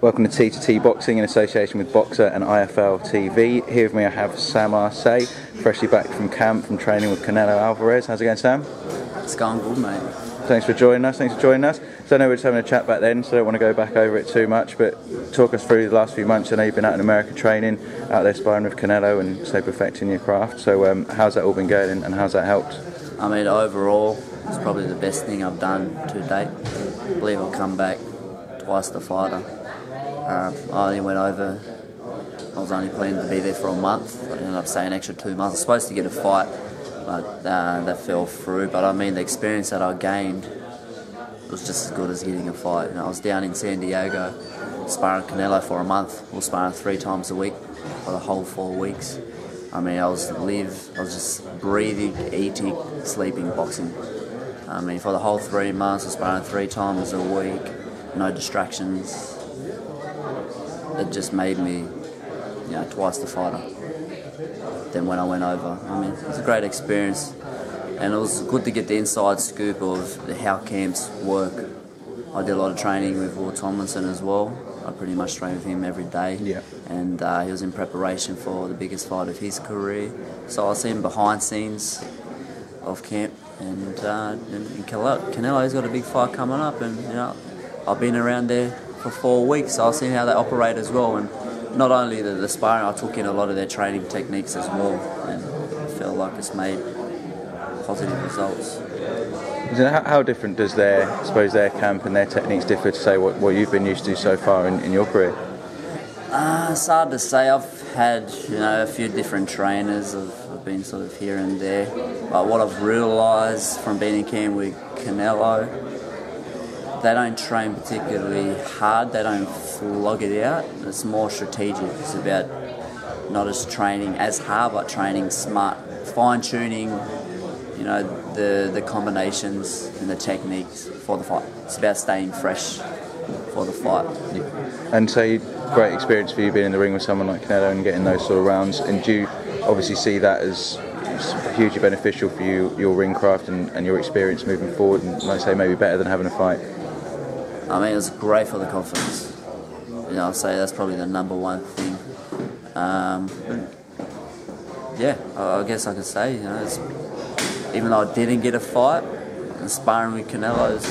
Welcome to T2T Boxing in association with Boxer and IFL TV. Here with me I have Sam Arce, freshly back from camp from training with Canelo Alvarez. How's it going, Sam? It's going good, mate. Thanks for joining us. So I know we were just having a chat back then, so I don't want to go back over it too much, but talk us through the last few months. I know you've been out in America training, out there sparring with Canelo and so perfecting your craft. So how's that all been going and how's that helped? I mean, overall, it's probably the best thing I've done to date. I believe I'll come back twice the fighter. I only went over, I was only planning to be there for a month. I ended up staying an extra 2 months. I was supposed to get a fight, but that fell through. But I mean, the experience that I gained was just as good as getting a fight. And I was down in San Diego sparring Canelo for a month. We were sparring 3 times a week for the whole 4 weeks. I mean, I was just breathing, eating, sleeping, boxing. I mean, for the whole 3 months, I was sparring 3 times a week, no distractions. It just made me, twice the fighter than when I went over. I mean, it was a great experience, and it was good to get the inside scoop of how camps work. I did a lot of training with Will Tomlinson as well. I pretty much trained with him every day, and he was in preparation for the biggest fight of his career. So I see him behind scenes of camp, and Canelo's got a big fight coming up, and I've been around there for 4 weeks, so I've seen how they operate as well. And not only the sparring, I took in a lot of their training techniques as well, and I feel like it's made positive results. How different does their camp and their techniques differ to say what you've been used to so far in your career? It's hard to say. I've had a few different trainers. I've been sort of here and there, but what I've realised from being in camp with Canelo, they don't train particularly hard, they don't flog it out. It's more strategic. It's about not just training as hard, but training smart, fine-tuning, the combinations and the techniques for the fight. It's about staying fresh for the fight. Yeah. And so, great experience for you being in the ring with someone like Canelo and getting those sort of rounds. And do you obviously see that as hugely beneficial for you, your ring craft and your experience moving forward, and like I say, maybe better than having a fight? I mean, it was great for the confidence. I'll say that's probably the #1 thing. I guess I could say, even though I didn't get a fight, sparring with Canelo,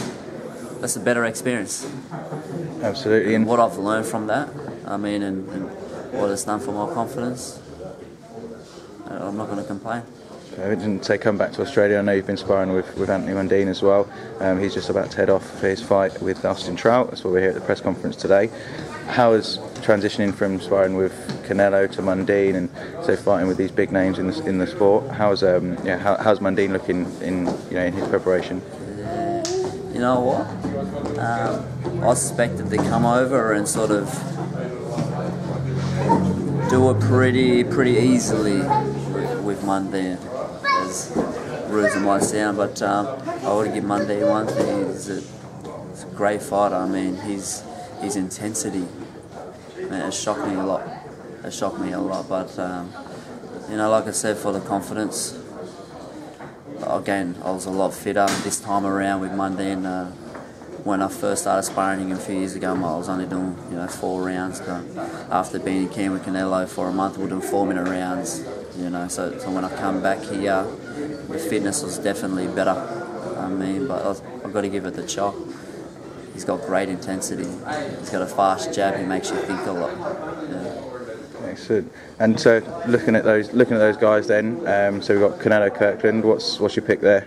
that's a better experience. Absolutely. And what I've learned from that, and what it's done for my confidence, I'm not going to complain. I didn't say come back to Australia. I know you've been sparring with Anthony Mundine as well. He's just about to head off for his fight with Austin Trout. That's why we're here at the press conference today. How is transitioning from sparring with Canelo to Mundine and so fighting with these big names in the sport? How's Mundine looking in his preparation? You know what? I expected to come over and sort of do it pretty easily with Mundine. As rude as it might sound, but I would give Mundine one thing: he's a great fighter. I mean, his intensity, man, it shocked me a lot. But like I said, for the confidence, again, I was a lot fitter this time around with Mundine. When I first started sparring him a few years ago, I was only doing 4 rounds. But after being in camp with Canelo for a month, we were doing 4-minute rounds. So when I come back here, the fitness was definitely better. But I've got to give it the chop. He's got great intensity. He's got a fast jab. He makes you think a lot. Excellent. And so looking at those guys, then. So we've got Canelo, Kirkland. What's your pick there?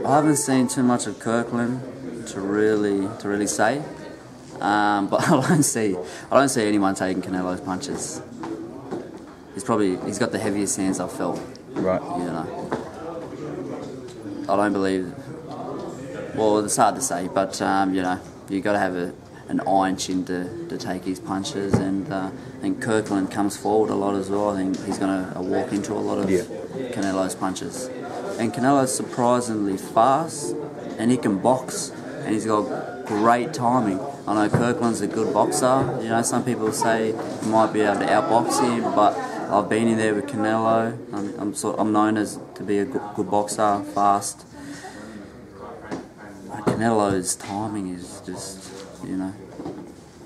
I haven't seen too much of Kirkland to really say, but I don't see anyone taking Canelo's punches. He's got the heaviest hands I've felt. Right. I don't believe. Well, it's hard to say, but you got to have an iron chin to take his punches, and I think Kirkland comes forward a lot as well. I think he's going to walk into a lot of Canelo's punches. And Canelo's surprisingly fast, and he can box, and he's got great timing. I know Kirkland's a good boxer. Some people say he might be able to outbox him, but I've been in there with Canelo. I'm known to be a good boxer, fast. Canelo's timing is just,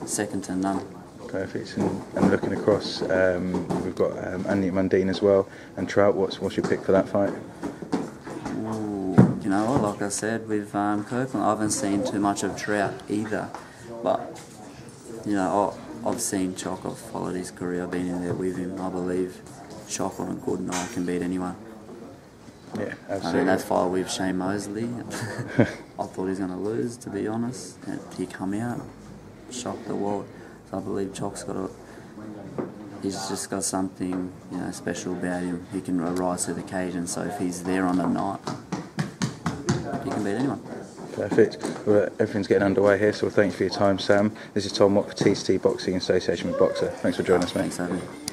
second to none. Perfect. And looking across, we've got Anthony Mundine as well, and Trout. What's your pick for that fight? Ooh, you know what? Like I said with Kirkland, I haven't seen too much of Trout either, but you know I've seen Choc. I've followed his career, I've been in there with him. I believe Choc on a good night can beat anyone. Yeah, absolutely. I mean, that fight with Shane Mosley, I thought he was going to lose, to be honest. And he come out, shocked the world. So I believe Choc's he's just got something, you know, special about him. He can rise to the occasion. So if he's there on the night, he can beat anyone. Perfect. Well, everything's getting underway here, so thank you for your time, Sam. This is Tom Watt for TCT Boxing Association with Boxer. Thanks for joining us, mate. Thanks, Abby.